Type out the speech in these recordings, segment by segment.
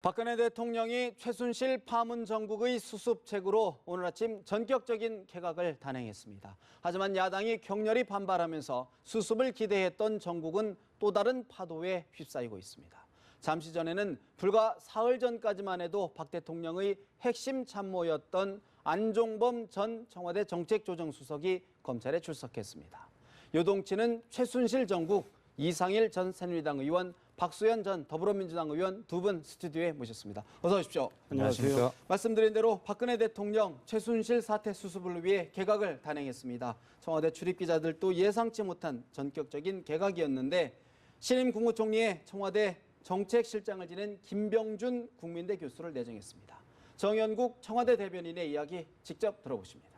박근혜 대통령이 최순실 파문 정국의 수습책으로 오늘 아침 전격적인 개각을 단행했습니다. 하지만 야당이 격렬히 반발하면서 수습을 기대했던 정국은 또 다른 파도에 휩싸이고 있습니다. 잠시 전에는 불과 사흘 전까지만 해도 박 대통령의 핵심 참모였던 안종범 전 청와대 정책조정수석이 검찰에 출석했습니다. 요동치는 최순실 정국, 이상일 전 새누리당 의원, 박수현 전 더불어민주당 의원 두 분 스튜디오에 모셨습니다. 어서 오십시오. 안녕하세요. 말씀드린 대로 박근혜 대통령 최순실 사태 수습을 위해 개각을 단행했습니다. 청와대 출입기자들도 예상치 못한 전격적인 개각이었는데 신임 국무총리의 청와대 정책실장을 지낸 김병준 국민대 교수를 내정했습니다. 정연국 청와대 대변인의 이야기 직접 들어보십니다.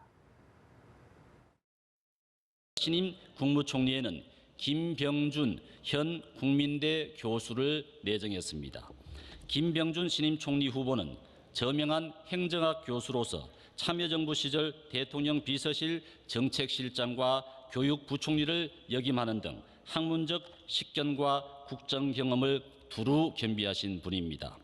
신임 국무총리에는 김병준 현 국민대 교수를 내정했습니다. 김병준 신임 총리 후보는 저명한 행정학 교수로서 참여정부 시절 대통령 비서실 정책실장과 교육부총리를 역임하는 등 학문적 식견과 국정 경험을 두루 겸비하신 분입니다.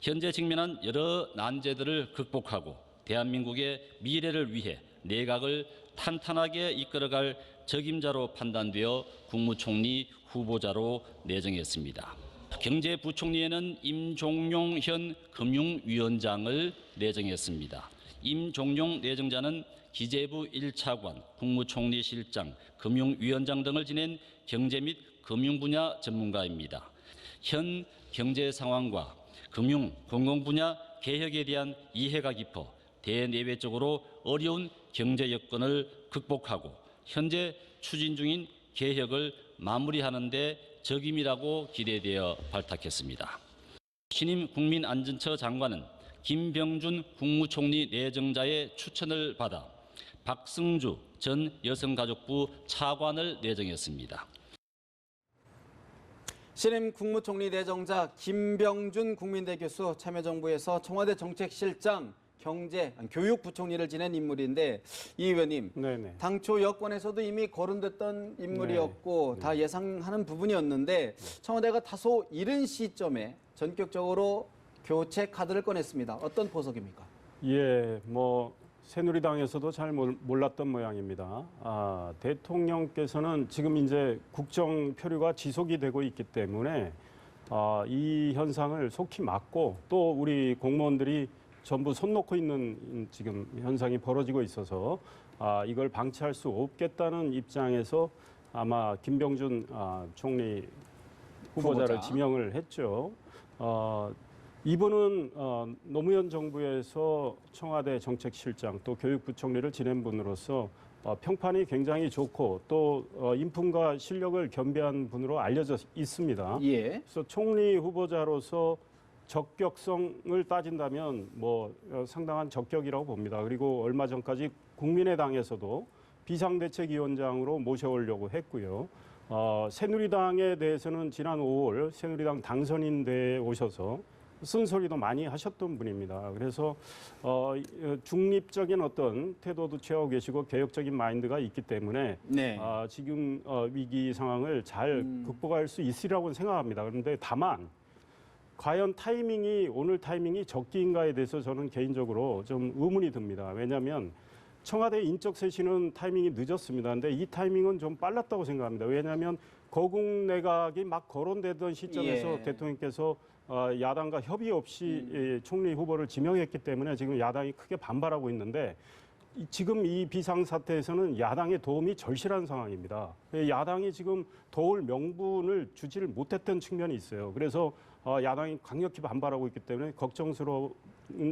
현재 직면한 여러 난제들을 극복하고 대한민국의 미래를 위해 내각을 탄탄하게 이끌어갈 적임자로 판단되어 국무총리 후보자로 내정했습니다. 경제부총리에는 임종용 현 금융위원장을 내정했습니다. 임종용 내정자는 기재부 1차관, 국무총리실장, 금융위원장 등을 지낸 경제 및 금융 분야 전문가입니다. 현 경제 상황과 금융, 공공 분야 개혁에 대한 이해가 깊어 대내외적으로 어려운 경제 여건을 극복하고 현재 추진 중인 개혁을 마무리하는 데 적임이라고 기대되어 발탁했습니다. 신임 국민안전처 장관은 김병준 국무총리 내정자의 추천을 받아 박승주 전 여성가족부 차관을 내정했습니다. 신임 국무총리 내정자 김병준 국민대 교수, 참여정부에서 청와대 정책실장, 교육부총리를 지낸 인물인데 이 의원님, 네네. 당초 여권에서도 이미 거론됐던 인물이었고 다 예상하는 부분이었는데 청와대가 다소 이른 시점에 전격적으로 교체 카드를 꺼냈습니다. 어떤 보석입니까? 예, 새누리당에서도 잘 몰랐던 모양입니다. 대통령께서는 지금 이제 국정 표류가 지속이 되고 있기 때문에 이 현상을 속히 막고 또 우리 공무원들이 전부 손 놓고 있는 지금 현상이 벌어지고 있어서 이걸 방치할 수 없겠다는 입장에서 아마 김병준 총리 후보자를 지명을 했죠. 이분은 노무현 정부에서 청와대 정책실장 또 교육부총리를 지낸 분으로서 평판이 굉장히 좋고 또 인품과 실력을 겸비한 분으로 알려져 있습니다. 예. 그래서 총리 후보자로서 적격성을 따진다면 상당한 적격이라고 봅니다. 그리고 얼마 전까지 국민의당에서도 비상대책위원장으로 모셔오려고 했고요. 새누리당에 대해서는 지난 5월 새누리당 당선인대에 오셔서 쓴소리도 많이 하셨던 분입니다. 그래서 중립적인 어떤 태도도 취하고 계시고 개혁적인 마인드가 있기 때문에 지금 위기 상황을 잘 극복할 수 있으리라고 생각합니다. 그런데 다만 과연 오늘 타이밍이 적기인가에 대해서 저는 개인적으로 좀 의문이 듭니다. 왜냐하면 청와대 인적 쇄신은 타이밍이 늦었습니다. 그런데 이 타이밍은 좀 빨랐다고 생각합니다. 왜냐하면 거국 내각이 막 거론되던 시점에서 대통령께서 야당과 협의 없이 총리 후보를 지명했기 때문에 지금 야당이 크게 반발하고 있는데 지금 이 비상사태에서는 야당의 도움이 절실한 상황입니다. 야당이 지금 도울 명분을 주지를 못했던 측면이 있어요. 그래서 야당이 강력히 반발하고 있기 때문에 걱정스러운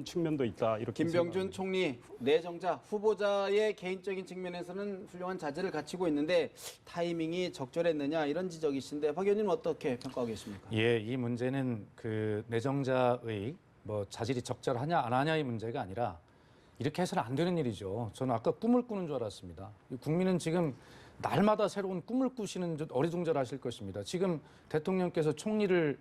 측면도 있다. 이렇게 김병준 총리 내정자 후보자의 개인적인 측면에서는 훌륭한 자질을 갖추고 있는데 타이밍이 적절했느냐 이런 지적이신데 박 의원님 어떻게 평가하고 계십니까? 예, 이 문제는 그 내정자의 자질이 적절하냐 안 하냐의 문제가 아니라 이렇게 해서는 안 되는 일이죠. 저는 아까 꿈을 꾸는 줄 알았습니다. 국민은 지금 날마다 새로운 꿈을 꾸시는 듯 어리둥절하실 것입니다. 지금 대통령께서 총리를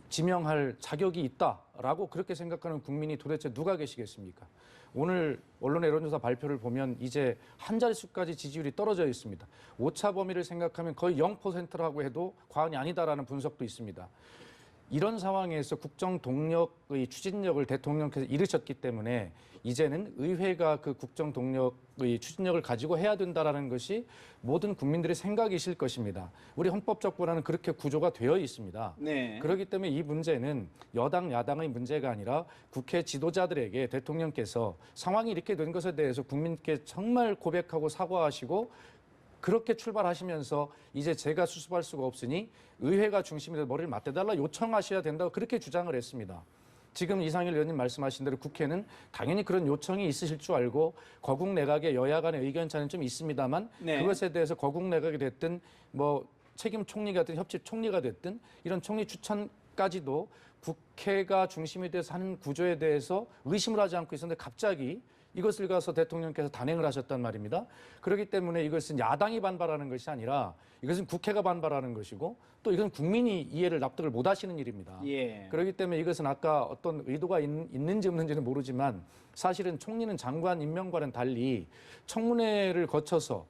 지명할 자격이 있다라고 그렇게 생각하는 국민이 도대체 누가 계시겠습니까? 오늘 언론의 여론조사 발표를 보면 이제 한 자릿수까지 지지율이 떨어져 있습니다. 오차 범위를 생각하면 거의 0%라고 해도 과언이 아니다라는 분석도 있습니다. 이런 상황에서 국정 동력의 추진력을 대통령께서 잃으셨기 때문에 이제는 의회가 그 국정 동력의 추진력을 가지고 해야 된다라는 것이 모든 국민들의 생각이실 것입니다. 우리 헌법적 권한은 그렇게 구조가 되어 있습니다. 네. 그렇기 때문에 이 문제는 여당, 야당의 문제가 아니라 국회 지도자들에게 대통령께서 상황이 이렇게 된 것에 대해서 국민께 정말 고백하고 사과하시고 그렇게 출발하시면서 이제 제가 수습할 수가 없으니 의회가 중심이 돼서 머리를 맞대달라 요청하셔야 된다고 그렇게 주장을 했습니다. 지금 이상일 의원님 말씀하신 대로 국회는 당연히 그런 요청이 있으실 줄 알고 거국 내각의 여야 간의 의견 차는 좀 있습니다만 네. 그것에 대해서 거국 내각이 됐든 뭐 책임 총리가 됐든 협치 총리가 됐든 이런 총리 추천까지도 국회가 중심이 돼서 하는 구조에 대해서 의심을 하지 않고 있었는데 갑자기 이것을 가서 대통령께서 단행을 하셨단 말입니다. 그렇기 때문에 이것은 야당이 반발하는 것이 아니라 이것은 국회가 반발하는 것이고 또 이건 국민이 이해를 납득을 못 하시는 일입니다. 예. 그렇기 때문에 이것은 아까 어떤 의도가 있는지 없는지는 모르지만 사실은 총리는 장관 임명과는 달리 청문회를 거쳐서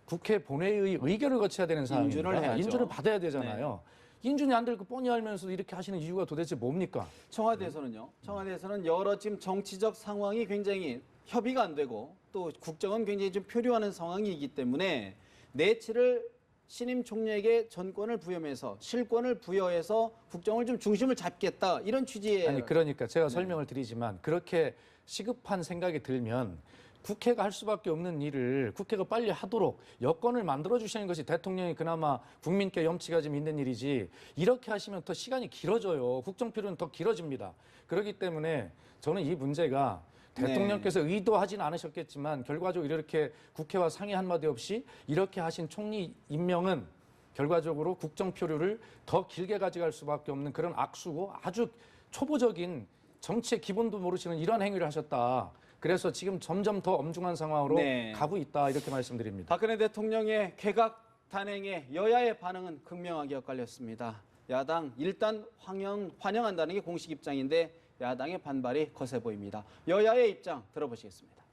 국회 본회의 의결을 거쳐야 되는 상황입니다. 인준을 해야죠. 인준을 받아야 되잖아요. 인준이 안 되고 뻔히 알면서도 이렇게 하시는 이유가 도대체 뭡니까? 청와대에서는요. 청와대에서는 여러 지금 정치적 상황이 굉장히 협의가 안 되고 또 국정은 굉장히 좀 표류하는 상황이기 때문에 내치를 신임 총리에게 전권을 부여해서 실권을 부여해서 국정을 좀 중심을 잡겠다 이런 취지의 아니 그러니까 제가 설명을 드리지만 그렇게 시급한 생각이 들면 국회가 할 수밖에 없는 일을 국회가 빨리 하도록 여건을 만들어 주시는 것이 대통령이 그나마 국민께 염치가 좀 있는 일이지 이렇게 하시면 더 시간이 길어져요. 국정 필요는 더 길어집니다. 그렇기 때문에 저는 이 문제가 대통령께서 의도하진 않으셨겠지만 결과적으로 이렇게 국회와 상의 한마디 없이 이렇게 하신 총리 임명은 결과적으로 국정 표류를 더 길게 가져갈 수밖에 없는 그런 악수고 아주 초보적인 정치의 기본도 모르시는 이런 행위를 하셨다. 그래서 지금 점점 더 엄중한 상황으로 가고 있다 이렇게 말씀드립니다. 박근혜 대통령의 개각 단행에 여야의 반응은 극명하게 엇갈렸습니다. 야당 일단 환영한다는 게 공식 입장인데 야당의 반발이 거세 보입니다. 여야의 입장 들어보시겠습니다.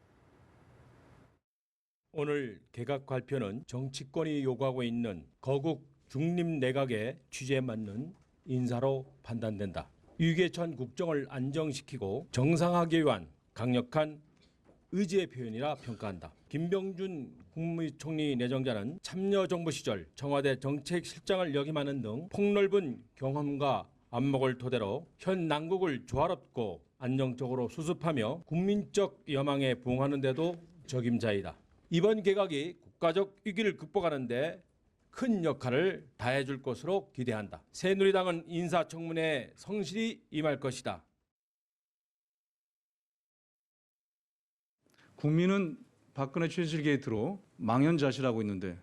오늘 개각 발표는 정치권이 요구하고 있는 거국 중립 내각의 취지에 맞는 인사로 판단된다. 위기에 처한 국정을 안정시키고 정상화하기 위한 강력한 의지의 표현이라 평가한다. 김병준 국무총리 내정자는 참여정부 시절 청와대 정책실장을 역임하는 등 폭넓은 경험과 안목을 토대로 현 난국을 조화롭고 안정적으로 수습하며 국민적 여망에 부응하는 데도 적임자이다. 이번 개각이 국가적 위기를 극복하는 데 큰 역할을 다해줄 것으로 기대한다. 새누리당은 인사청문회에 성실히 임할 것이다. 국민은 박근혜 최순실 게이트로 망연자실하고 있는데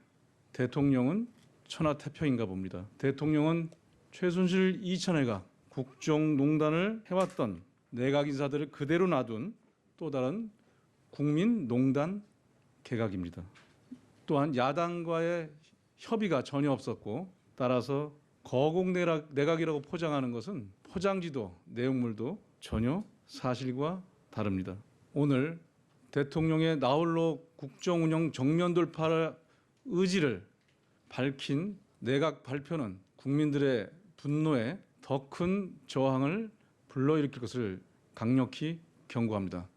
대통령은 천하태평인가 봅니다. 대통령은 최순실 2차내각 국정농단을 해왔던 내각 인사들을 그대로 놔둔 또 다른 국민농단 개각입니다. 또한 야당과의 협의가 전혀 없었고 따라서 거국 내각이라고 포장하는 것은 포장지도 내용물도 전혀 사실과 다릅니다. 오늘 대통령의 나홀로 국정운영 정면 돌파 의지를 밝힌 내각 발표는 국민들의 분노에 더 큰 저항을 불러일으킬 것을 강력히 경고합니다.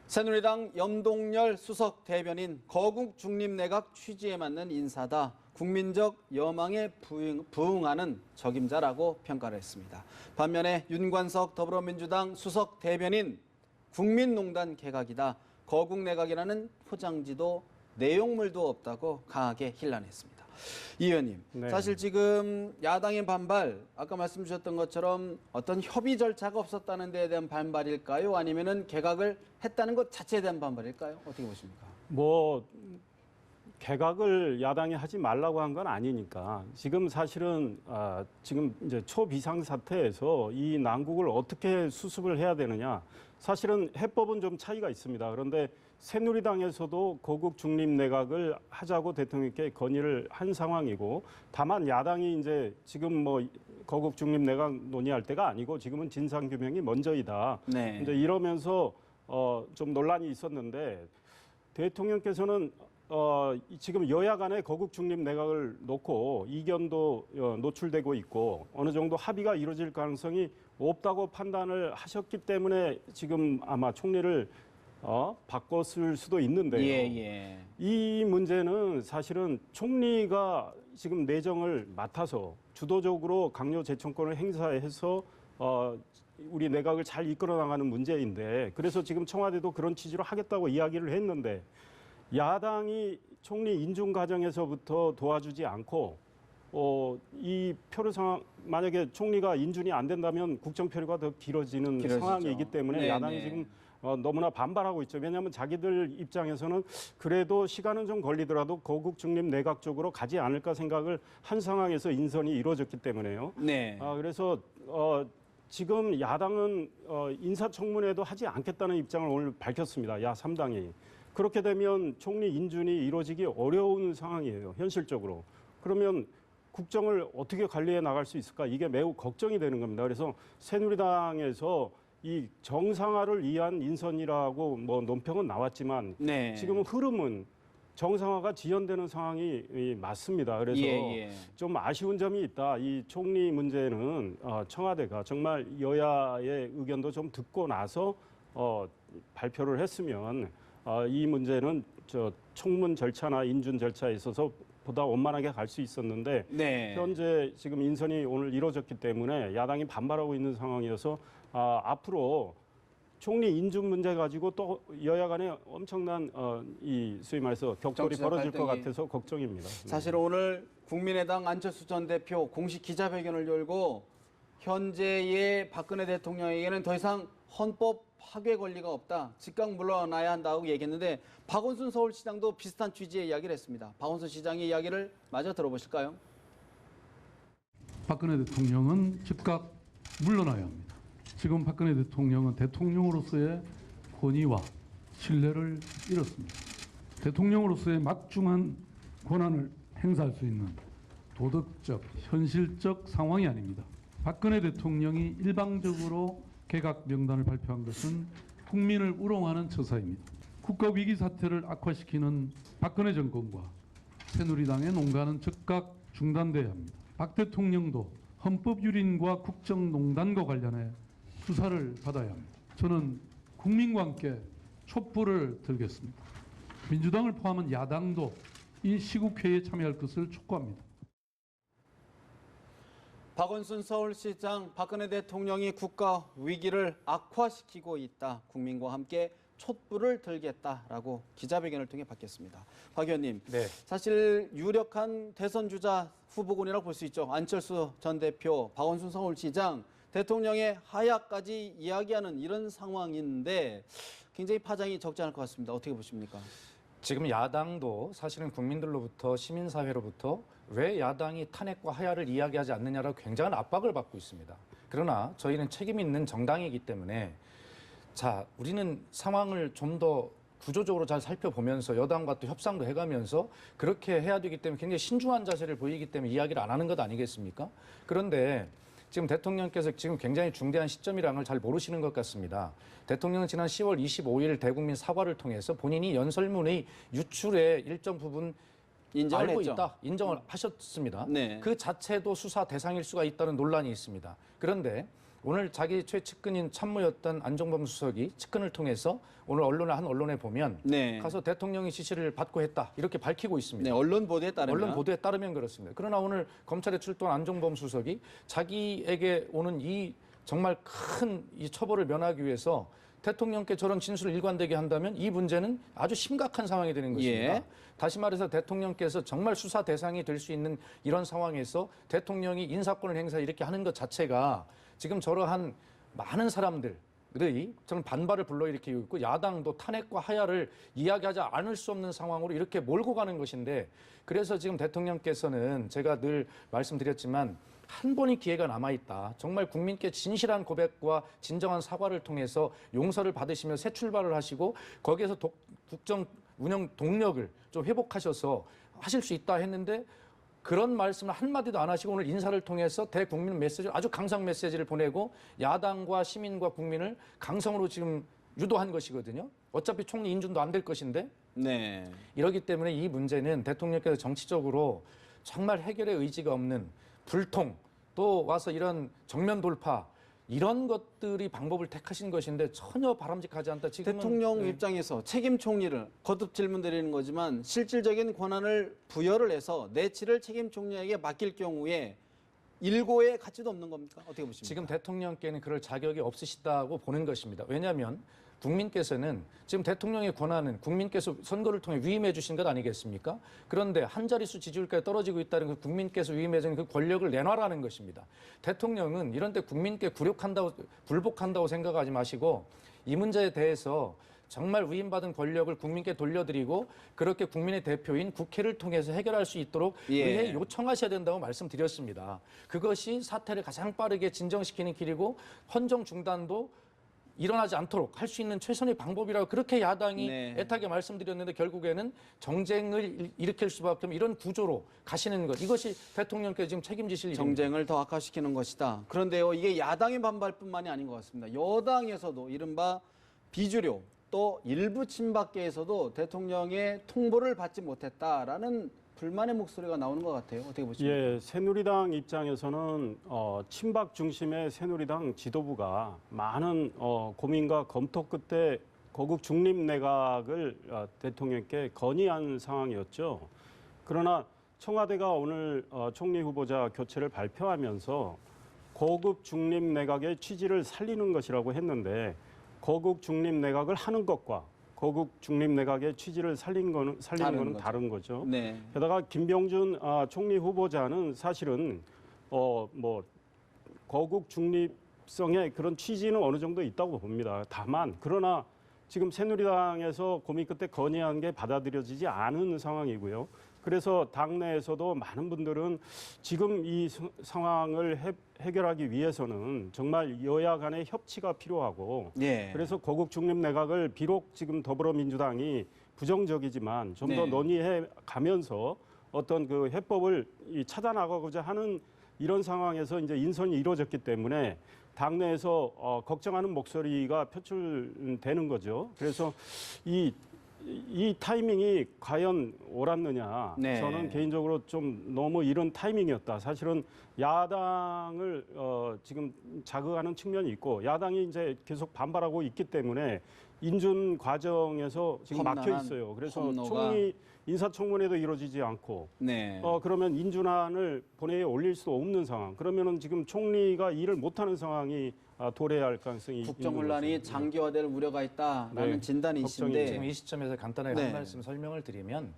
새누리당 염동열 수석 대변인 거국 중립내각 취지에 맞는 인사다. 국민적 여망에 부응하는 적임자라고 평가를 했습니다. 반면에 윤관석 더불어민주당 수석 대변인 국민농단 개각이다. 거국 내각이라는 포장지도 내용물도 없다고 강하게 힐난했습니다. 이 의원님, 네. 사실 지금 야당의 반발, 아까 말씀 주셨던 것처럼 어떤 협의 절차가 없었다는 데에 대한 반발일까요? 아니면은 개각을 했다는 것 자체에 대한 반발일까요? 어떻게 보십니까? 뭐 개각을 야당이 하지 말라고 한 건 아니니까 지금 사실은 지금 이제 초비상 사태에서 이 난국을 어떻게 수습을 해야 되느냐 사실은 해법은 좀 차이가 있습니다. 그런데 새누리당에서도 거국 중립 내각을 하자고 대통령께 건의를 한 상황이고 다만 야당이 이제 지금 뭐 거국 중립 내각 논의할 때가 아니고 지금은 진상 규명이 먼저이다. 네. 이제 이러면서 좀 논란이 있었는데 대통령께서는 지금 여야 간의 거국 중립 내각을 놓고 이견도 노출되고 있고 어느 정도 합의가 이루어질 가능성이 없다고 판단을 하셨기 때문에 지금 아마 총리를 바꿨을 수도 있는데요. 예. 이 문제는 사실은 총리가 지금 내정을 맡아서 주도적으로 강요 제청권을 행사해서 우리 내각을 잘 이끌어 나가는 문제인데 그래서 지금 청와대도 그런 취지로 하겠다고 이야기를 했는데 야당이 총리 인준 과정에서부터 도와주지 않고 이 표류 상황 만약에 총리가 인준이 안 된다면 국정 표류가 더 길어지는 상황이기 때문에 네, 야당이 네. 지금 너무나 반발하고 있죠. 왜냐하면 자기들 입장에서는 그래도 시간은 좀 걸리더라도 거국 중립 내각 쪽으로 가지 않을까 생각을 한 상황에서 인선이 이루어졌기 때문에요. 네. 그래서 지금 야당은 인사청문회도 하지 않겠다는 입장을 오늘 밝혔습니다. 야 3당이. 그렇게 되면 총리 인준이 이루어지기 어려운 상황이에요. 현실적으로. 그러면 국정을 어떻게 관리해 나갈 수 있을까? 이게 매우 걱정이 되는 겁니다. 그래서 새누리당에서 이 정상화를 위한 인선이라고 뭐 논평은 나왔지만 네. 지금 흐름은 정상화가 지연되는 상황이 맞습니다. 그래서 예. 좀 아쉬운 점이 있다. 이 총리 문제는 청와대가 정말 여야의 의견도 좀 듣고 나서 발표를 했으면 이 문제는 청문 절차나 인준 절차에 있어서 보다 원만하게 갈 수 있었는데 네. 현재 지금 인선이 오늘 이루어졌기 때문에 야당이 반발하고 있는 상황이어서 앞으로 총리 인준 문제 가지고 또 여야 간에 엄청난 이 소위 말해서 격돌이 정치적 벌어질 것 갈등이. 같아서 걱정입니다. 사실 오늘 국민의당 안철수 전 대표 공식 기자회견을 열고 현재의 박근혜 대통령에게는 더 이상 헌법 파괴 권리가 없다. 즉각 물러나야 한다고 얘기했는데 박원순 서울시장도 비슷한 취지의 이야기를 했습니다. 박원순 시장의 이야기를 마저 들어보실까요? 박근혜 대통령은 즉각 물러나야 합니다. 지금 박근혜 대통령은 대통령으로서의 권위와 신뢰를 잃었습니다. 대통령으로서의 막중한 권한을 행사할 수 있는 도덕적, 현실적 상황이 아닙니다. 박근혜 대통령이 일방적으로 개각 명단을 발표한 것은 국민을 우롱하는 처사입니다. 국가 위기 사태를 악화시키는 박근혜 정권과 새누리당의 농간은 즉각 중단돼야 합니다. 박 대통령도 헌법 유린과 국정농단과 관련해 수사를 받아야 합니다. 저는 국민과 함께 촛불을 들겠습니다. 민주당을 포함한 야당도 이 시국회의에 참여할 것을 촉구합니다. 박원순 서울시장, 박근혜 대통령이 국가 위기를 악화시키고 있다. 국민과 함께 촛불을 들겠다라고 기자회견을 통해 밝혔습니다. 박 의원님, 네. 사실 유력한 대선 주자 후보군이라고 볼 수 있죠. 안철수 전 대표, 박원순 서울시장, 대통령의 하야까지 이야기하는 이런 상황인데 굉장히 파장이 적지 않을 것 같습니다. 어떻게 보십니까? 지금 야당도 사실은 국민들로부터 시민사회로부터 왜 야당이 탄핵과 하야를 이야기하지 않느냐라고 굉장한 압박을 받고 있습니다. 그러나 저희는 책임 있는 정당이기 때문에 자, 우리는 상황을 좀 더 구조적으로 잘 살펴보면서 여당과 또 협상도 해가면서 그렇게 해야 되기 때문에 굉장히 신중한 자세를 보이기 때문에 이야기를 안 하는 것 아니겠습니까? 그런데 지금 대통령께서 지금 굉장히 중대한 시점이라는 걸 잘 모르시는 것 같습니다. 대통령은 지난 10월 25일 대국민 사과를 통해서 본인이 연설문의 유출의 일정 부분 인정을 알고 했죠. 있다, 인정을 하셨습니다. 네. 그 자체도 수사 대상일 수가 있다는 논란이 있습니다. 그런데 오늘 자기 최측근인 참모였던 안종범 수석이 측근을 통해서 오늘 한 언론에 보면 네. 가서 대통령이 지시를 받고 했다 이렇게 밝히고 있습니다. 네, 언론 보도에 따르면 언론 보도에 따르면 그렇습니다. 그러나 오늘 검찰에 출두한 안종범 수석이 자기에게 오는 이 정말 큰 이 처벌을 면하기 위해서 대통령께 저런 진술을 일관되게 한다면 이 문제는 아주 심각한 상황이 되는 것입니다. 예. 다시 말해서 대통령께서 정말 수사 대상이 될 수 있는 이런 상황에서 대통령이 인사권을 행사 이렇게 하는 것 자체가 지금 저러한 많은 사람들의 저는 반발을 불러일으키고 있고 야당도 탄핵과 하야를 이야기하지 않을 수 없는 상황으로 이렇게 몰고 가는 것인데 그래서 지금 대통령께서는 제가 늘 말씀드렸지만 한 번의 기회가 남아있다. 정말 국민께 진실한 고백과 진정한 사과를 통해서 용서를 받으시며 새 출발을 하시고 거기에서 국정 운영 동력을 좀 회복하셔서 하실 수 있다 했는데 그런 말씀을 한마디도 안 하시고 오늘 인사를 통해서 대국민 메시지 아주 강성 메시지를 보내고 야당과 시민과 국민을 강성으로 지금 유도한 것이거든요. 어차피 총리 인준도 안 될 것인데 네. 이러기 때문에 이 문제는 대통령께서 정치적으로 정말 해결의 의지가 없는 불통 또 와서 이런 정면 돌파 이런 것들이 방법을 택하신 것인데 전혀 바람직하지 않다. 지금은 대통령 입장에서 책임 총리를 거듭 질문드리는 거지만 실질적인 권한을 부여를 해서 내치를 책임 총리에게 맡길 경우에 일고의 가치도 없는 겁니까? 어떻게 보십니까? 지금 대통령께는 그럴 자격이 없으시다고 보는 것입니다. 왜냐하면 국민께서는 지금 대통령의 권한은 국민께서 선거를 통해 위임해 주신 것 아니겠습니까? 그런데 한 자릿수 지지율까지 떨어지고 있다는 그 국민께서 위임해 준 그 권력을 내놔라는 것입니다. 대통령은 이런 데 국민께 굴복한다고 생각하지 마시고 이 문제에 대해서 정말 위임받은 권력을 국민께 돌려드리고 그렇게 국민의 대표인 국회를 통해서 해결할 수 있도록 의회에 요청하셔야 된다고 말씀드렸습니다. 그것이 사태를 가장 빠르게 진정시키는 길이고 헌정 중단도 일어나지 않도록 할 수 있는 최선의 방법이라고 그렇게 야당이 애타게 말씀드렸는데 결국에는 정쟁을 일으킬 수밖에 없는 이런 구조로 가시는 것. 이것이 대통령께서 지금 책임지실 일입니다. 정쟁을 더 악화시키는 것이다. 그런데요, 이게 야당의 반발뿐만이 아닌 것 같습니다. 여당에서도 이른바 비주류 또 일부 친박계에서도 대통령의 통보를 받지 못했다라는 불만의 목소리가 나오는 것 같아요. 어떻게 보십니까? 예, 새누리당 입장에서는 친박 중심의 새누리당 지도부가 많은 고민과 검토 끝에 거국 중립 내각을 대통령께 건의한 상황이었죠. 그러나 청와대가 오늘 총리 후보자 교체를 발표하면서 거국 중립 내각의 취지를 살리는 것이라고 했는데 거국 중립 내각을 하는 것과 거국 중립 내각의 취지를 살리는 거는 다른 거죠. 네. 게다가 김병준 총리 후보자는 사실은 뭐 거국 중립성의 그런 취지는 어느 정도 있다고 봅니다. 다만 그러나 지금 새누리당에서 고민 끝에 건의한 게 받아들여지지 않은 상황이고요. 그래서 당내에서도 많은 분들은 지금 이 상황을 해결하기 위해서는 정말 여야 간의 협치가 필요하고 그래서 거국 중립 내각을 비록 지금 더불어민주당이 부정적이지만 좀 더 논의해 가면서 어떤 그 해법을 찾아 나가고자 하는 이런 상황에서 이제 인선이 이루어졌기 때문에 당내에서 걱정하는 목소리가 표출되는 거죠. 그래서 이 타이밍이 과연 옳았느냐? 저는 개인적으로 좀 너무 이른 타이밍이었다. 사실은 야당을 지금 자극하는 측면이 있고 야당이 이제 계속 반발하고 있기 때문에 인준 과정에서 지금 막혀 있어요. 그래서 총리 인사청문회도 이루어지지 않고 그러면 인준안을 본회의에 올릴 수 없는 상황. 그러면은 지금 총리가 일을 못하는 상황이 도래할 가능성이 국정혼란이 장기화될 우려가 있다라는 진단이신데 지금 이 시점에서 간단하게 한 말씀 설명을 드리면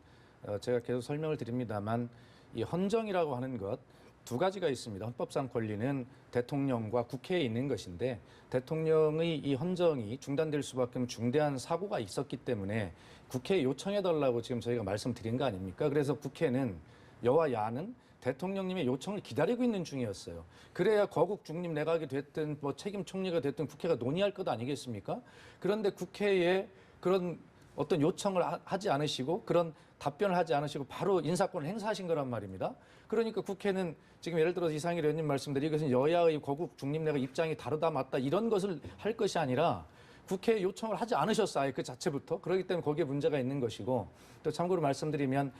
제가 계속 설명을 드립니다만 이 헌정이라고 하는 것 두 가지가 있습니다. 헌법상 권리는 대통령과 국회에 있는 것인데 대통령의 이 헌정이 중단될 수밖에 없는 중대한 사고가 있었기 때문에 국회에 요청해달라고 지금 저희가 말씀드린 거 아닙니까? 그래서 국회는 여와 야는 대통령님의 요청을 기다리고 있는 중이었어요. 그래야 거국 중립 내각이 됐든 뭐 책임 총리가 됐든 국회가 논의할 것 아니겠습니까? 그런데 국회에 그런 어떤 요청을 하지 않으시고 그런 답변을 하지 않으시고 바로 인사권을 행사하신 거란 말입니다. 그러니까 국회는 지금 예를 들어서 이상일 의원님 말씀대로 이것은 여야의 거국 중립 내각 입장이 다르다 맞다 이런 것을 할 것이 아니라 국회에 요청을 하지 않으셨어요. 아예 그 자체부터. 그렇기 때문에 거기에 문제가 있는 것이고 또 참고로 말씀드리면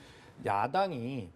야당이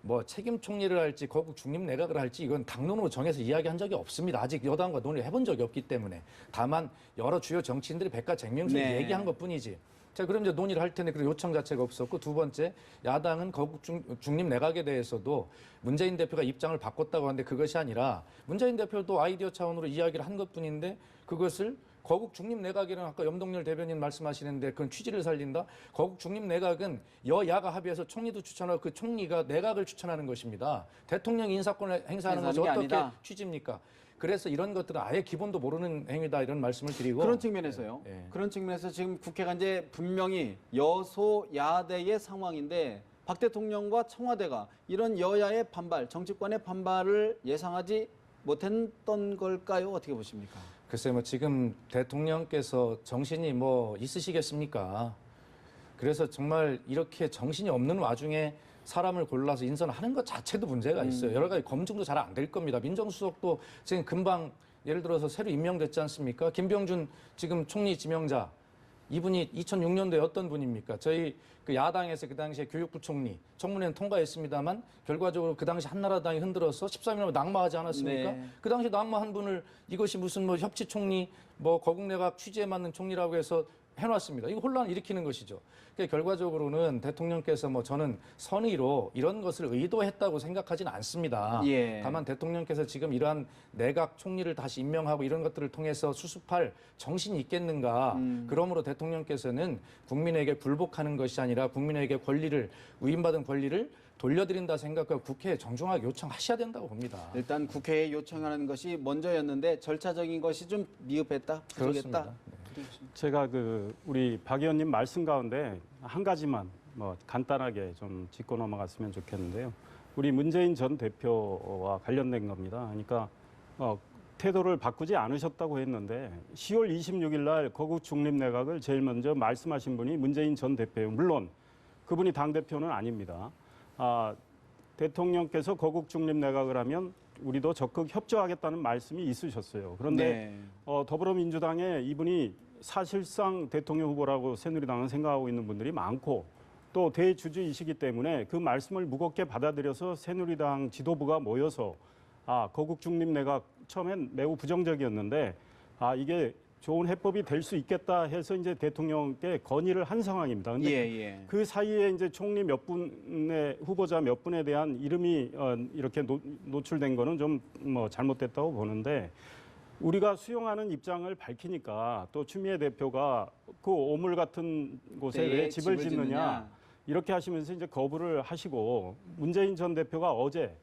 뭐 책임 총리를 할지 거국 중립 내각을 할지 이건 당론으로 정해서 이야기한 적이 없습니다. 아직 여당과 논의를 해본 적이 없기 때문에 다만 여러 주요 정치인들이 백가쟁명식 얘기한 것뿐이지. 자, 그럼 이제 논의를 할 텐데 그 요청 자체가 없었고 두 번째 야당은 거국 중립 내각에 대해서도 문재인 대표가 입장을 바꿨다고 하는데 그것이 아니라 문재인 대표도 아이디어 차원으로 이야기를 한 것뿐인데 그것을 거국 중립 내각이라는 아까 염동열 대변인 말씀하시는데 그건 취지를 살린다. 거국 중립 내각은 여야가 합의해서 총리도 추천하고 그 총리가 내각을 추천하는 것입니다. 대통령 인사권을 행사하는 것이 어떻게 아니다. 취지입니까? 그래서 이런 것들은 아예 기본도 모르는 행위다 이런 말씀을 드리고 그런 측면에서요. 그런 측면에서 지금 국회가 이제 분명히 여소야대의 상황인데 박 대통령과 청와대가 이런 여야의 반발, 정치권의 반발을 예상하지 못했던 걸까요? 어떻게 보십니까? 글쎄요, 뭐 지금 대통령께서 정신이 뭐 있으시겠습니까? 그래서 정말 이렇게 정신이 없는 와중에 사람을 골라서 인선하는 것 자체도 문제가 있어요. 여러 가지 검증도 잘 안 될 겁니다. 민정수석도 지금 금방 예를 들어서 새로 임명됐지 않습니까? 김병준 지금 총리 지명자 이분이 2006년도에 어떤 분입니까? 저희 그 야당에서 그 당시에 교육부 총리 청문회는 통과했습니다만 결과적으로 그 당시 한나라당이 흔들어서 13일 낙마하지 않았습니까? 네. 그 당시 낙마한 분을 이것이 무슨 뭐 협치 총리, 뭐 거국내각 취지에 맞는 총리라고 해서 해놨습니다. 이거 혼란을 일으키는 것이죠. 그러니까 결과적으로는 대통령께서 뭐 저는 선의로 이런 것을 의도했다고 생각하지는 않습니다. 예. 다만 대통령께서 지금 이러한 내각 총리를 다시 임명하고 이런 것들을 통해서 수습할 정신이 있겠는가. 그러므로 대통령께서는 국민에게 굴복하는 것이 아니라 국민에게 권리를 위임받은 권리를 돌려드린다 생각하고 국회에 정중하게 요청하셔야 된다고 봅니다. 일단 국회에 요청하는 것이 먼저였는데 절차적인 것이 좀 미흡했다, 부족했다. 그렇습니다. 제가 그 우리 박 의원님 말씀 가운데 한 가지만 뭐 간단하게 좀 짚고 넘어갔으면 좋겠는데요. 우리 문재인 전 대표와 관련된 겁니다. 그러니까 태도를 바꾸지 않으셨다고 했는데 10월 26일 날 거국 중립 내각을 제일 먼저 말씀하신 분이 문재인 전 대표예요. 물론 그분이 당 대표는 아닙니다. 대통령께서 거국 중립 내각을 하면 우리도 적극 협조하겠다는 말씀이 있으셨어요. 그런데 네. 더불어민주당에 이분이 사실상 대통령 후보라고 새누리당은 생각하고 있는 분들이 많고 또 대주주이시기 때문에 그 말씀을 무겁게 받아들여서 새누리당 지도부가 모여서 거국 중립 내각 처음엔 매우 부정적이었는데 이게 좋은 해법이 될 수 있겠다 해서 이제 대통령께 건의를 한 상황입니다. 근데 그 사이에 이제 총리 몇 분의 후보자 몇 분에 대한 이름이 이렇게 노출된 거는 좀 뭐 잘못됐다고 보는데 우리가 수용하는 입장을 밝히니까 또 추미애 대표가 그 오물 같은 곳에 왜 집을 짓느냐 이렇게 하시면서 이제 거부를 하시고 문재인 전 대표가 어제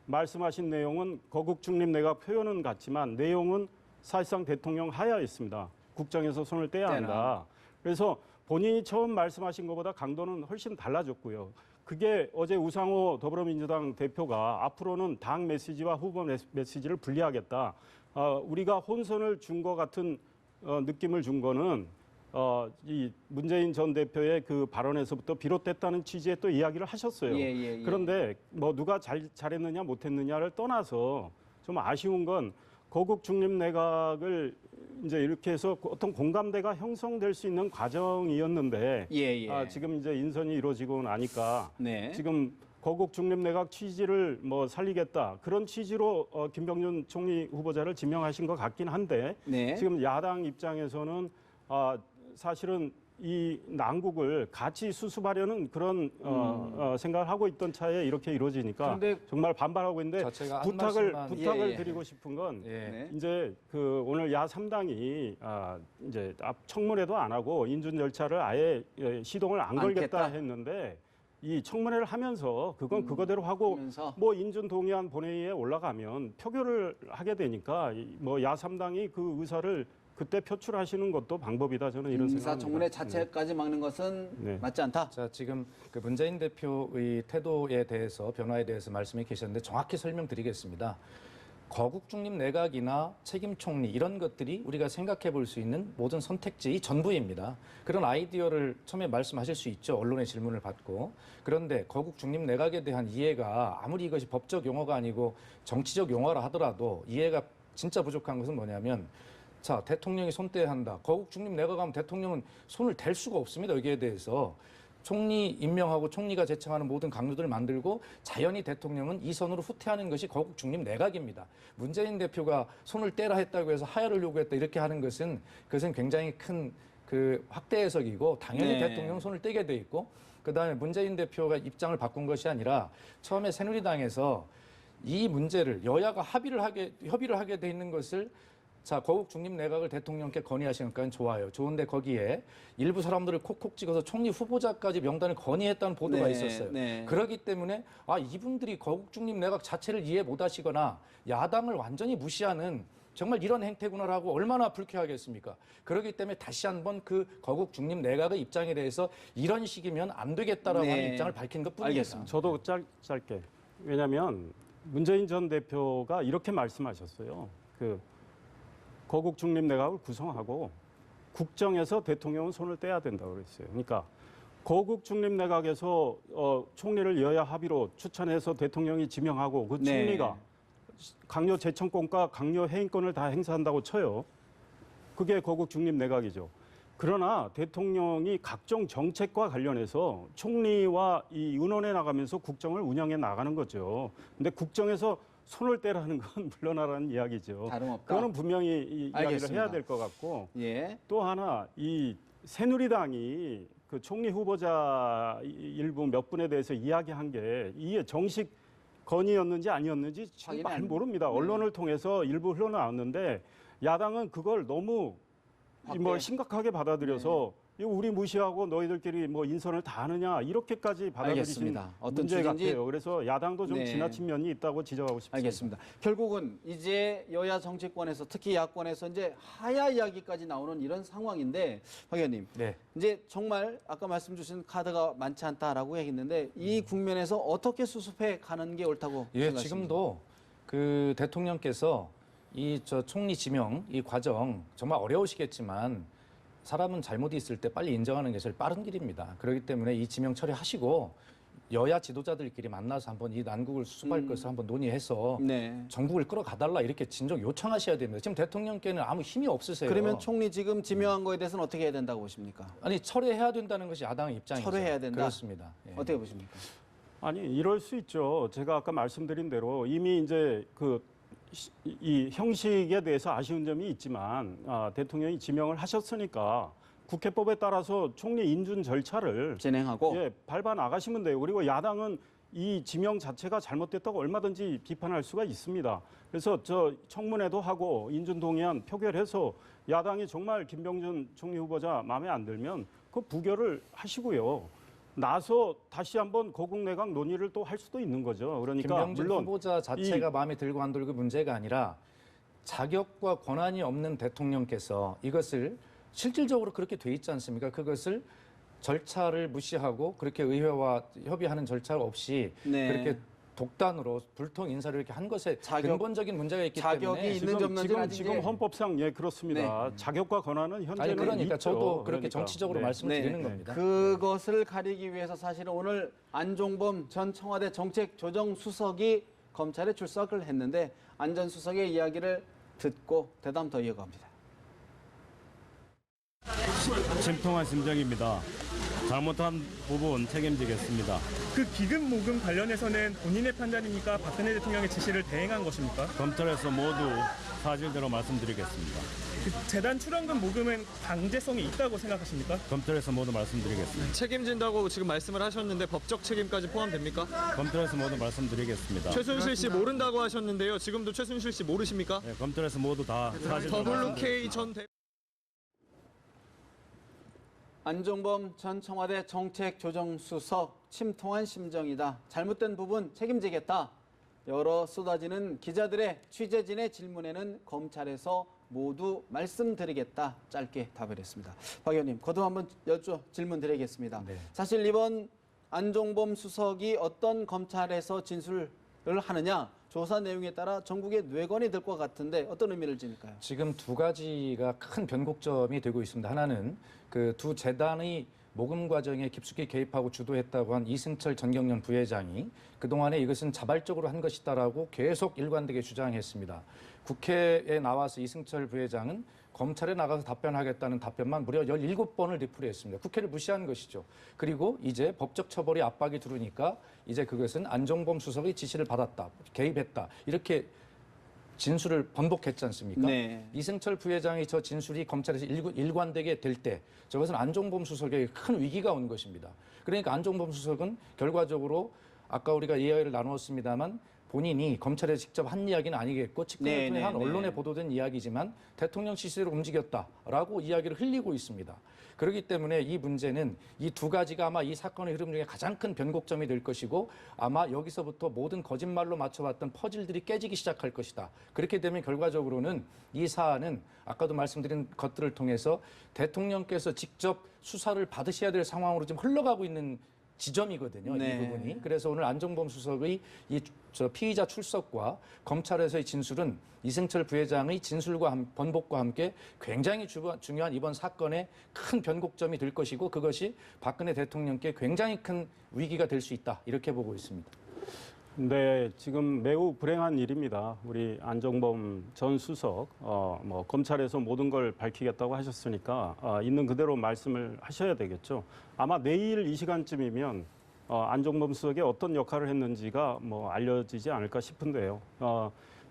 말씀하신 내용은 거국 중립 내각 표현은 같지만 내용은 사실상 대통령 하야였습니다. 국정에서 손을 떼야 한다. 그래서 본인이 처음 말씀하신 것보다 강도는 훨씬 달라졌고요. 그게 어제 우상호 더불어민주당 대표가 앞으로는 당 메시지와 후보 메시지를 분리하겠다. 우리가 혼선을 준 것 같은 느낌을 준 거는 이 문재인 전 대표의 그 발언에서부터 비롯됐다는 취지의 또 이야기를 하셨어요. 그런데 뭐 누가 잘했느냐 못했느냐를 떠나서 좀 아쉬운 건 거국 중립 내각을 이제 이렇게 해서 어떤 공감대가 형성될 수 있는 과정이었는데 지금 이제 인선이 이루어지고 나니까 지금 거국 중립 내각 취지를 뭐 살리겠다 그런 취지로 김병준 총리 후보자를 지명하신 것 같긴 한데 지금 야당 입장에서는 사실은 이 난국을 같이 수습하려는 그런 생각을 하고 있던 차에 이렇게 이루어지니까 정말 반발하고 있는데 부탁을 드리고 싶은 건 이제 그 오늘 야 3당이 이제 청문회도 안 하고 인준 절차를 아예 시동을 안 걸겠다 했는데 이 청문회를 하면서 그건 그거대로 하고 뭐 인준 동의안 본회의에 올라가면 표결을 하게 되니까 뭐 야 3당이 그 의사를 그때 표출하시는 것도 방법이다. 저는 이런 생각입니다. 인사청문회 자체까지 막는 것은 맞지 않다. 자, 지금 그 문재인 대표의 태도에 대해서 변화에 대해서 말씀해 주셨는데 정확히 설명드리겠습니다. 거국 중립 내각이나 책임 총리 이런 것들이 우리가 생각해 볼 수 있는 모든 선택지의 전부입니다. 그런 아이디어를 처음에 말씀하실 수 있죠. 언론의 질문을 받고. 그런데 거국 중립 내각에 대한 이해가 아무리 이것이 법적 용어가 아니고 정치적 용어라 하더라도 이해가 진짜 부족한 것은 뭐냐면 자, 대통령이 손 떼야 한다. 거국 중립 내각하면 대통령은 손을 댈 수가 없습니다. 여기에 대해서. 총리 임명하고 총리가 제청하는 모든 강요들을 만들고 자연히 대통령은 이 선으로 후퇴하는 것이 거국 중립 내각입니다. 문재인 대표가 손을 떼라 했다고 해서 하야를 요구했다 이렇게 하는 것은 그것은 굉장히 큰 그 확대 해석이고 당연히 대통령은 손을 떼게 돼 있고 그다음에 문재인 대표가 입장을 바꾼 것이 아니라 처음에 새누리당에서 이 문제를 여야가 협의를 하게 돼 있는 것을 자, 거국 중립 내각을 대통령께 건의하시는 것까지는 좋아요. 좋은데 거기에 일부 사람들을 콕콕 찍어서 총리 후보자까지 명단을 건의했다는 보도가 있었어요. 그렇기 때문에 이분들이 거국 중립 내각 자체를 이해 못 하시거나 야당을 완전히 무시하는 정말 이런 행태구나라고 얼마나 불쾌하겠습니까? 그렇기 때문에 다시 한번 그 거국 중립 내각의 입장에 대해서 이런 식이면 안 되겠다라고 하는 입장을 밝힌 것뿐입니다. 알겠습니다. 저도 짧게. 왜냐하면 문재인 전 대표가 이렇게 말씀하셨어요. 거국 중립 내각을 구성하고 국정에서 대통령은 손을 떼야 된다고 그랬어요. 그러니까 거국 중립 내각에서 총리를 여야 합의로 추천해서 대통령이 지명하고 그 총리가 강요 제청권과 강요 해임권을 다 행사한다고 쳐요. 그게 거국 중립 내각이죠. 그러나 대통령이 각종 정책과 관련해서 총리와 이 의논해 나가면서 국정을 운영해 나가는 거죠. 근데 국정에서 손을 떼라는 건 물러나라는 이야기죠. 다름없다. 그거는 분명히 이 이야기를 알겠습니다. 해야 될 것 같고 예. 또 하나 이 새누리당이 그 총리 후보자 일부 몇 분에 대해서 이야기한 게 이게 정식 건의였는지 아니었는지 지금 확인이 잘 안- 모릅니다. 네. 언론을 통해서 일부 흘러나왔는데 야당은 그걸 너무 뭐 확대. 심각하게 받아들여서 이거 우리 무시하고 너희들끼리 뭐 인선을 다 하느냐 이렇게까지 받아들이신 알겠습니다. 어떤 문제 취지인지 같아요. 그래서 야당도 좀 네. 지나친 면이 있다고 지적하고 싶습니다. 알겠습니다. 결국은 이제 여야 정치권에서 특히 야권에서 이제 하야 이야기까지 나오는 이런 상황인데 박 의원님 네. 이제 정말 아까 말씀 주신 카드가 많지 않다라고 얘기했는데 이 국면에서 어떻게 수습해 가는 게 옳다고 예, 생각하십니까? 지금도 그 대통령께서 이 총리 지명 이 과정 정말 어려우시겠지만 사람은 잘못이 있을 때 빨리 인정하는 게 제일 빠른 길입니다. 그렇기 때문에 이 지명 처리하시고 여야 지도자들끼리 만나서 한번 이 난국을 수습할 것을 한번 논의해서 네. 정국을 끌어가달라 이렇게 진정 요청하셔야 됩니다. 지금 대통령께는 아무 힘이 없으세요. 그러면 총리 지금 지명한 거에 대해서는 어떻게 해야 된다고 보십니까? 아니 철회해야 된다는 것이 야당의 입장이죠. 철회해야 된다? 그렇습니다. 예. 어떻게 보십니까? 아니 이럴 수 있죠. 제가 아까 말씀드린 대로 이미 이제 이 형식에 대해서 아쉬운 점이 있지만 대통령이 지명을 하셨으니까 국회법에 따라서 총리 인준 절차를 진행하고 예, 밟아 나가시면 돼요. 그리고 야당은 이 지명 자체가 잘못됐다고 얼마든지 비판할 수가 있습니다. 그래서 저 청문회도 하고 인준 동의안 표결해서 야당이 정말 김병준 총리 후보자 마음에 안 들면 그 부결을 하시고요. 나서 다시 한번 거국내각 논의를 또 할 수도 있는 거죠. 그러니까 김병준 물론 후보자 자체가 마음에 들고 안 들고 문제가 아니라 자격과 권한이 없는 대통령께서 이것을 실질적으로 그렇게 돼 있지 않습니까? 그것을 절차를 무시하고 그렇게 의회와 협의하는 절차 없이 네. 그렇게 독단으로 불통 인사를 이렇게 한 것에 자격- 근본적인 문제가 있기 자격이 때문에 있는지 없는지는 아직 지금 이제- 헌법상 예 그렇습니다. 자격과 권한은 아니 현재는 그러니까 있죠. 저도 그렇게 그러니까. 정치적으로 네. 말씀을 네. 드리는 겁니다. 그것을 가리기 위해서 사실은 오늘 안종범 전 청와대 정책조정수석이 검찰에 출석을 했는데 안 전 수석의 이야기를 듣고 대담 더 이어갑니다. 심통한 심정입니다. 잘못한 부분 책임지겠습니다. 그 기금 모금 관련해서는 본인의 판단입니까? 박근혜 대통령의 지시를 대행한 것입니까? 검찰에서 모두 사실대로 말씀드리겠습니다. 그 재단 출연금 모금은 강제성이 있다고 생각하십니까? 검찰에서 모두 말씀드리겠습니다. 책임진다고 지금 말씀을 하셨는데 법적 책임까지 포함됩니까? 검찰에서 모두 말씀드리겠습니다. 최순실 씨 모른다고 하셨는데요. 지금도 최순실 씨 모르십니까? 네, 검찰에서 모두 다 사실대로 WK 전 대... 안종범 전 청와대 정책조정수석 침통한 심정이다. 잘못된 부분 책임지겠다. 여러 쏟아지는 기자들의 취재진의 질문에는 검찰에서 모두 말씀드리겠다. 짧게 답을 했습니다. 박 의원님, 거듭 한번 질문 드리겠습니다. 네. 사실 이번 안종범 수석이 어떤 검찰에서 진술을 하느냐 조사 내용에 따라 전국에 뇌관이 될 것 같은데 어떤 의미를 지닐까요? 지금 두 가지가 큰 변곡점이 되고 있습니다. 하나는 그 두 재단의 모금 과정에 깊숙이 개입하고 주도했다고 한 이승철 전경련 부회장이 그동안에 이것은 자발적으로 한 것이다라고 계속 일관되게 주장했습니다. 국회에 나와서 이승철 부회장은 검찰에 나가서 답변하겠다는 답변만 무려 17번을 리플했습니다. 국회를 무시한 것이죠. 그리고 이제 법적 처벌이 압박이 들어오니까 이제 그것은 안종범 수석의 지시를 받았다, 개입했다 이렇게 진술을 번복했지 않습니까? 네. 이승철 부회장의 저 진술이 검찰에서 일관되게 될 때 저것은 안종범 수석에게 큰 위기가 온 것입니다. 그러니까 안종범 수석은 결과적으로 아까 우리가 이야기를 나누었습니다만 본인이 검찰에 직접 한 이야기는 아니겠고 측근을 통해 한 언론에 보도된 이야기지만 대통령 지시대로 움직였다라고 이야기를 흘리고 있습니다. 그렇기 때문에 이 문제는 이 두 가지가 아마 이 사건의 흐름 중에 가장 큰 변곡점이 될 것이고 아마 여기서부터 모든 거짓말로 맞춰왔던 퍼즐들이 깨지기 시작할 것이다. 그렇게 되면 결과적으로는 이 사안은 아까도 말씀드린 것들을 통해서 대통령께서 직접 수사를 받으셔야 될 상황으로 지금 흘러가고 있는 지점이거든요. 네. 이 부분이. 그래서 오늘 안종범 수석의 피의자 출석과 검찰에서의 진술은 이승철 부회장의 진술과 번복과 함께 굉장히 중요한 이번 사건의 큰 변곡점이 될 것이고 그것이 박근혜 대통령께 굉장히 큰 위기가 될 수 있다. 이렇게 보고 있습니다. 네, 지금 매우 불행한 일입니다. 우리 안종범 전 수석, 뭐 검찰에서 모든 걸 밝히겠다고 하셨으니까 있는 그대로 말씀을 하셔야 되겠죠. 아마 내일 이 시간쯤이면 안종범 수석이 어떤 역할을 했는지가 뭐 알려지지 않을까 싶은데요.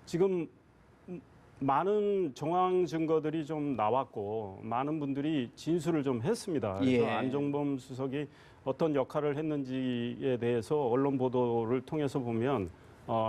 지금 많은 정황 증거들이 좀 나왔고 많은 분들이 진술을 좀 했습니다. 그래서 예. 안종범 수석이 어떤 역할을 했는지에 대해서 언론 보도를 통해서 보면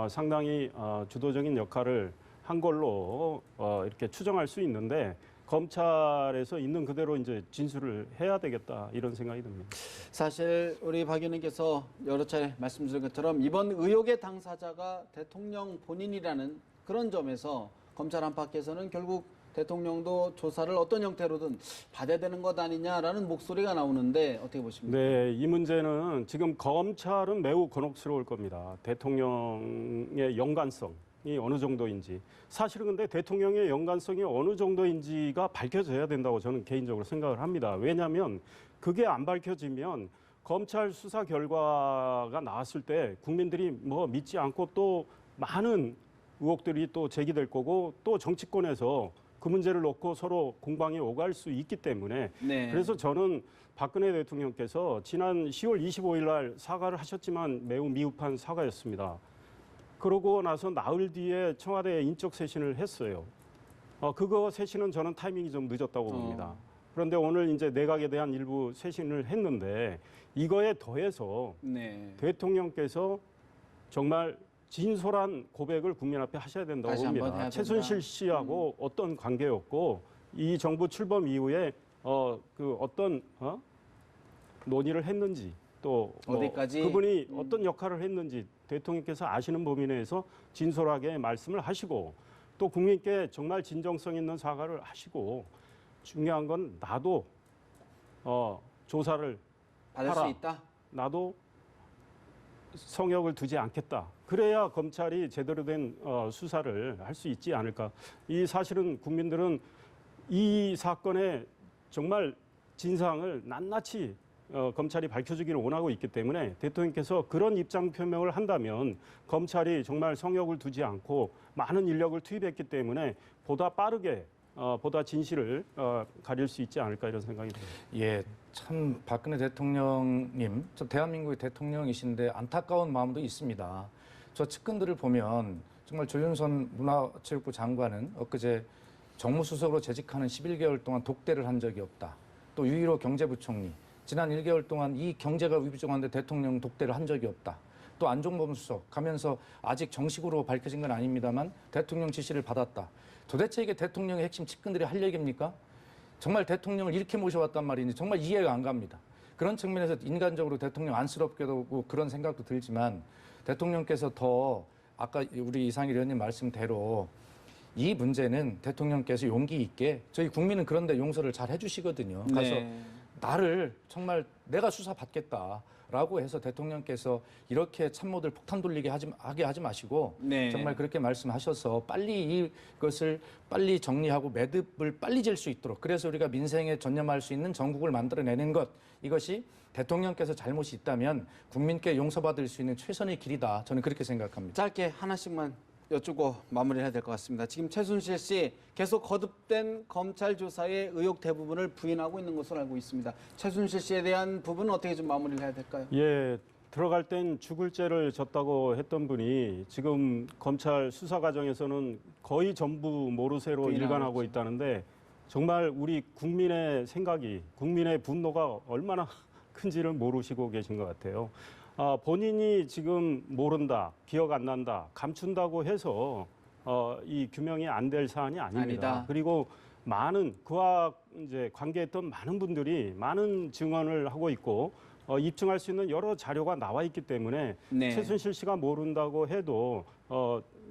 상당히 주도적인 역할을 한 걸로 이렇게 추정할 수 있는데 검찰에서 있는 그대로 이제 진술을 해야 되겠다 이런 생각이 듭니다. 사실 우리 박 의원님께서 여러 차례 말씀드린 것처럼 이번 의혹의 당사자가 대통령 본인이라는 그런 점에서 검찰 안팎에서는 결국 대통령도 조사를 어떤 형태로든 받아야 되는 것 아니냐라는 목소리가 나오는데 어떻게 보십니까? 네, 이 문제는 지금 검찰은 매우 곤혹스러울 겁니다. 대통령의 연관성이 어느 정도인지. 사실은 근데 대통령의 연관성이 어느 정도인지가 밝혀져야 된다고 저는 개인적으로 생각을 합니다. 왜냐하면 그게 안 밝혀지면 검찰 수사 결과가 나왔을 때 국민들이 뭐 믿지 않고 또 많은 의혹들이 또 제기될 거고 또 정치권에서 그 문제를 놓고 서로 공방이 오갈 수 있기 때문에 네. 그래서 저는 박근혜 대통령께서 지난 10월 25일 날 사과를 하셨지만 매우 미흡한 사과였습니다. 그러고 나서 나흘 뒤에 청와대에 인적 쇄신을 했어요. 그거 쇄신은 저는 타이밍이 좀 늦었다고 봅니다. 그런데 오늘 이제 내각에 대한 일부 쇄신을 했는데 이거에 더해서 네. 대통령께서 정말 진솔한 고백을 국민 앞에 하셔야 된다고 다시 한번 해야 봅니다. 된다. 최순실 씨하고 어떤 관계였고 이 정부 출범 이후에 그 어떤 논의를 했는지 또 뭐 어디까지? 그분이 어떤 역할을 했는지 대통령께서 아시는 범위 내에서 진솔하게 말씀을 하시고 또 국민께 정말 진정성 있는 사과를 하시고 중요한 건 나도 조사를 받을 하라. 수 있다. 나도 성역을 두지 않겠다. 그래야 검찰이 제대로 된 수사를 할 수 있지 않을까. 이 사실은 국민들은 이 사건의 정말 진상을 낱낱이 검찰이 밝혀주기를 원하고 있기 때문에 대통령께서 그런 입장 표명을 한다면 검찰이 정말 성역을 두지 않고 많은 인력을 투입했기 때문에 보다 빠르게 보다 진실을 가릴 수 있지 않을까 이런 생각이 듭니다. 예, 참 박근혜 대통령님, 저 대한민국의 대통령이신데 안타까운 마음도 있습니다. 저 측근들을 보면 정말 조윤선 문화체육부 장관은 엊그제 정무수석으로 재직하는 11개월 동안 독대를 한 적이 없다. 또 유일호 경제부총리, 지난 1개월 동안 이 경제가 위부족한데 대통령 독대를 한 적이 없다. 또 안종범 수석 가면서 아직 정식으로 밝혀진 건 아닙니다만 대통령 지시를 받았다. 도대체 이게 대통령의 핵심 측근들이 할 얘기입니까? 정말 대통령을 이렇게 모셔왔단 말이니 정말 이해가 안 갑니다. 그런 측면에서 인간적으로 대통령 안쓰럽게도 그런 생각도 들지만 대통령께서 더 아까 우리 이상일 의원님 말씀대로 이 문제는 대통령께서 용기 있게 저희 국민은 그런데 용서를 잘 해주시거든요. 가서 네. 나를 정말 내가 수사 받겠다라고 해서 대통령께서 이렇게 참모들 폭탄 돌리게 하게 하지 마시고 네. 정말 그렇게 말씀하셔서 빨리 이것을 빨리 정리하고 매듭을 빨리 질 수 있도록 그래서 우리가 민생에 전념할 수 있는 전국을 만들어내는 것 이것이 대통령께서 잘못이 있다면 국민께 용서받을 수 있는 최선의 길이다. 저는 그렇게 생각합니다. 짧게 하나씩만 여쭈고 마무리해야 될 것 같습니다. 지금 최순실 씨 계속 거듭된 검찰 조사의 의혹 대부분을 부인하고 있는 것으로 알고 있습니다. 최순실 씨에 대한 부분은 어떻게 좀 마무리를 해야 될까요? 예, 들어갈 땐 죽을 죄를 졌다고 했던 분이 지금 검찰 수사 과정에서는 거의 전부 모르쇠로 부인하고 일관하고 있죠. 있다는데 정말 우리 국민의 생각이 국민의 분노가 얼마나 큰지를 모르시고 계신 것 같아요. 본인이 지금 모른다, 기억 안 난다, 감춘다고 해서 이 규명이 안 될 사안이 아닙니다. 아니다. 그리고 많은 그와 이제 관계했던 많은 분들이 많은 증언을 하고 있고 입증할 수 있는 여러 자료가 나와 있기 때문에 네. 최순실 씨가 모른다고 해도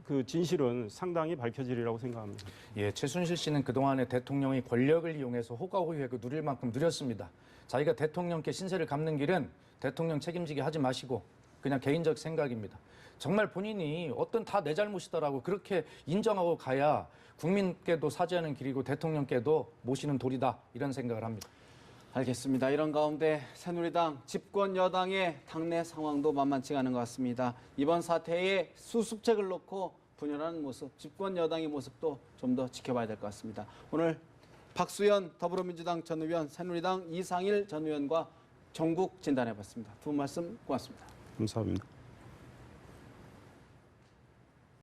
그 진실은 상당히 밝혀지리라고 생각합니다. 예, 최순실 씨는 그동안에 대통령이 권력을 이용해서 호가호위하고 누릴 만큼 누렸습니다. 자기가 대통령께 신세를 갚는 길은 대통령 책임지게 하지 마시고 그냥 개인적 생각입니다. 정말 본인이 어떤 다 내 잘못이다라고 그렇게 인정하고 가야 국민께도 사죄하는 길이고 대통령께도 모시는 도리다 이런 생각을 합니다. 알겠습니다. 이런 가운데 새누리당 집권 여당의 당내 상황도 만만치가 않은 것 같습니다. 이번 사태에 수습책을 놓고 분열하는 모습, 집권 여당의 모습도 좀 더 지켜봐야 될 것 같습니다. 오늘 박수현 더불어민주당 전 의원, 새누리당 이상일 전 의원과 전국 진단해봤습니다. 두 분 말씀 고맙습니다. 감사합니다.